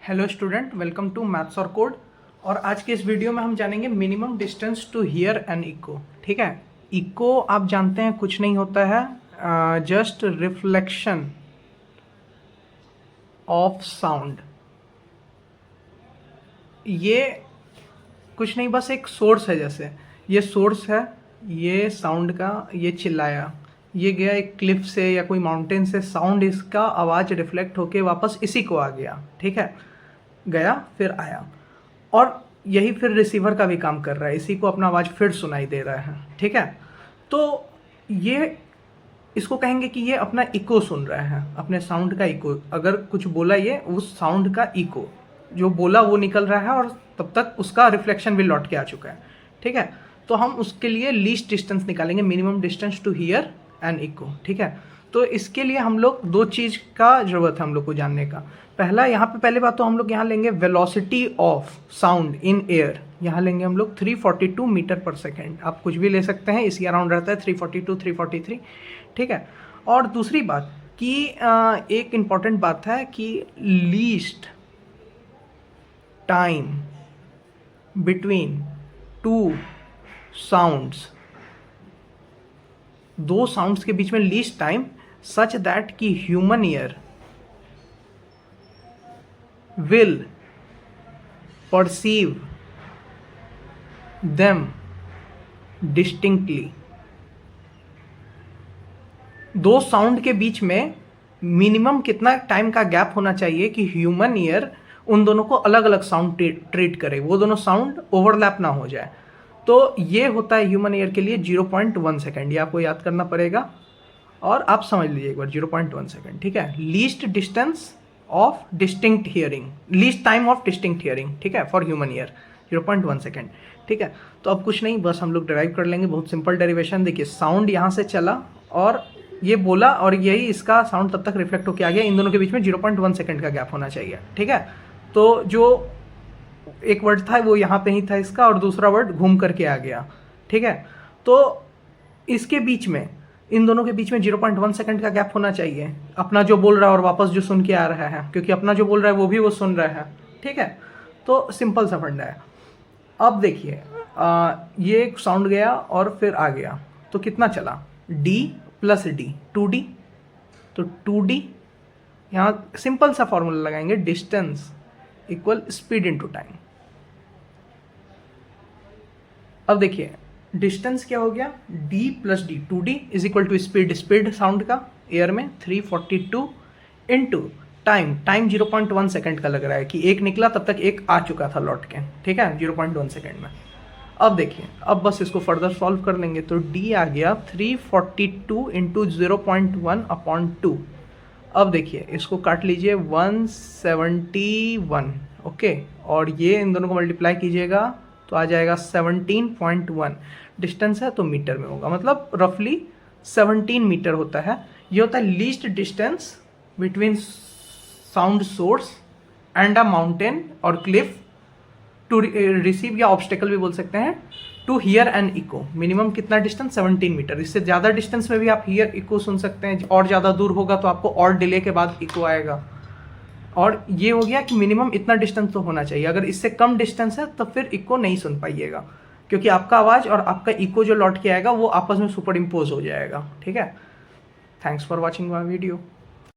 Hello student, welcome to maths और code. और आज के इस वीडियो में हम जानेंगे minimum distance to hear and echo. ठीक है, इको आप जानते हैं कुछ नहीं होता है, जस्ट रिफ्लेक्शन ऑफ साउंड। ये कुछ नहीं, बस एक सोर्स है। जैसे ये सोर्स है, ये साउंड का, ये चिल्लाया, ये गया एक क्लिफ से या कोई माउंटेन से, साउंड इसका आवाज़ रिफ्लेक्ट होके वापस इसी को आ गया। ठीक है, गया फिर आया, और यही फिर रिसीवर का भी काम कर रहा है, इसी को अपना आवाज़ फिर सुनाई दे रहा है। ठीक है, तो ये इसको कहेंगे कि ये अपना इको सुन रहा है, अपने साउंड का इको। अगर कुछ बोला ये उस साउंड का इको, जो बोला वो निकल रहा है और तब तक उसका रिफ्लेक्शन भी लौट के आ चुका है। ठीक है, तो हम उसके लिए लीस्ट डिस्टेंस निकालेंगे, minimum distance to hear and echo. ठीक है, तो इसके लिए हम लोग दो चीज़ का ज़रूरत है हम लोग को जानने का। पहला, यहाँ पे पहले बात तो हम लोग यहाँ लेंगे velocity of sound in air. यहाँ लेंगे हम लोग 342 मीटर पर सेकेंड। आप कुछ भी ले सकते हैं, इसी अराउंड रहता है 342 343। ठीक है, और दूसरी बात कि एक इम्पॉर्टेंट बात है कि least time between two sounds, दो साउंड्स के बीच में लीस्ट टाइम सच दैट कि human ear will perceive them distinctly। दो साउंड के बीच में मिनिमम कितना टाइम का गैप होना चाहिए कि ह्यूमन ईयर उन दोनों को अलग अलग साउंड ट्रीट करे, वो दोनों साउंड ओवरलैप ना हो जाए। तो ये होता है ह्यूमन ईयर के लिए 0.1 सेकेंड। ये आपको याद करना पड़ेगा और आप समझ लीजिए एक बार, 0.1 सेकेंड। ठीक है, least distance of distinct hearing, least time of distinct hearing. ठीक है, फॉर ह्यूमन ईयर 0.1 सेकेंड। ठीक है, तो अब कुछ नहीं, बस हम लोग डिराइव कर लेंगे, बहुत सिंपल डेरिवेशन। देखिए, साउंड यहाँ से चला और ये बोला और यही इसका साउंड तब तक रिफ्लेक्ट होकर आ गया। इन दोनों के बीच में 0.1 सेकेंड का गैप होना चाहिए। ठीक है, तो जो एक वर्ड था वो यहाँ पे ही था इसका, और दूसरा वर्ड घूम करके आ गया। ठीक है, तो इसके बीच में, इन दोनों के बीच में 0.1 सेकंड का गैप होना चाहिए, अपना जो बोल रहा है और वापस जो सुन के आ रहा है, क्योंकि अपना जो बोल रहा है वो भी वो सुन रहा है। ठीक है, तो सिंपल सा फंडा है। अब देखिए, ये एक साउंड गया और फिर आ गया, तो कितना चला, d प्लस डी, 2d। तो 2d, यहाँ सिंपल सा फॉर्मूला लगाएंगे, distance equal speed into time. अब देखिए, डिस्टेंस क्या हो गया, d plus D, 2d is equal to speed, speed sound का एयर में 342 इंटू टाइम, टाइम 0.1 सेकेंड का लग रहा है कि एक निकला तब तक एक आ चुका था लौट के। ठीक है, 0.1 सेकेंड में। अब देखिए, अब बस इसको फर्दर सॉल्व कर लेंगे, तो d आ गया 342 इंटू 0.1/2। अब देखिए, इसको काट लीजिए, 171। ओके, और ये इन दोनों को मल्टीप्लाई कीजिएगा तो आ जाएगा 17.1। डिस्टेंस है तो मीटर में होगा, मतलब रफली 17 मीटर होता है। ये होता है least distance between sound source and a mountain और क्लिफ टू रिसीव, या ऑब्स्टेकल भी बोल सकते हैं, to hear and echo. Minimum कितना डिस्टेंस, 17 मीटर। इससे ज़्यादा डिस्टेंस में भी आप हियर इको सुन सकते हैं, और ज़्यादा दूर होगा तो आपको और डिले के बाद इको आएगा। और ये हो गया कि मिनिमम इतना डिस्टेंस तो होना चाहिए। अगर इससे कम डिस्टेंस है तो फिर इको नहीं सुन पाइएगा, क्योंकि आपका आवाज़ और आपका इको जो लौट के आएगा वो आपस में सुपर इम्पोज हो जाएगा। ठीक है, thanks for watching my video.